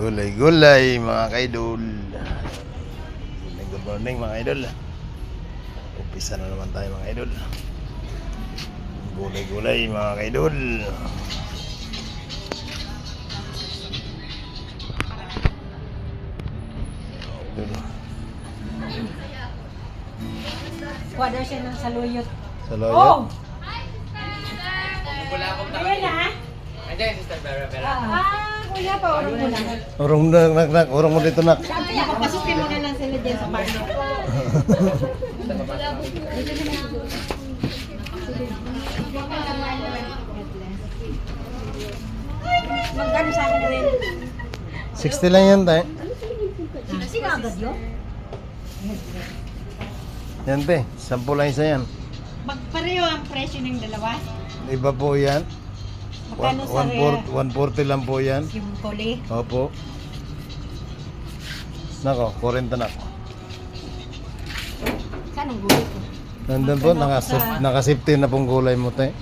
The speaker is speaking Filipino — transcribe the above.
Gulay-gulay mga kaidol. Good morning mga idol. Umpisa na naman tayo mga idol. Gulay-gulay mga kaidol. Kuha daw siya ng saluyot. Saluyot? Oh! Wala akong Ayan na. Andiyan, Sister Vera Vera. Kuya pa, orong mo lang. Urong nak, urong mo dito nak. Sabi niya, papasukin mo na lang sila dyan sa parlo. Magkano sa akin rin? 60 lang yan tayo. Sige agad yun. Yan te, 10 lang isa yan. Magpareho ang presyo ng dalawa. Iba po yan. Magkano sa rare? 140 lang po yan. Yung kuli. Opo. Nako, 40 na. Saan ang gulay ko? Nandun po, naka-safety na pong gulay mo te.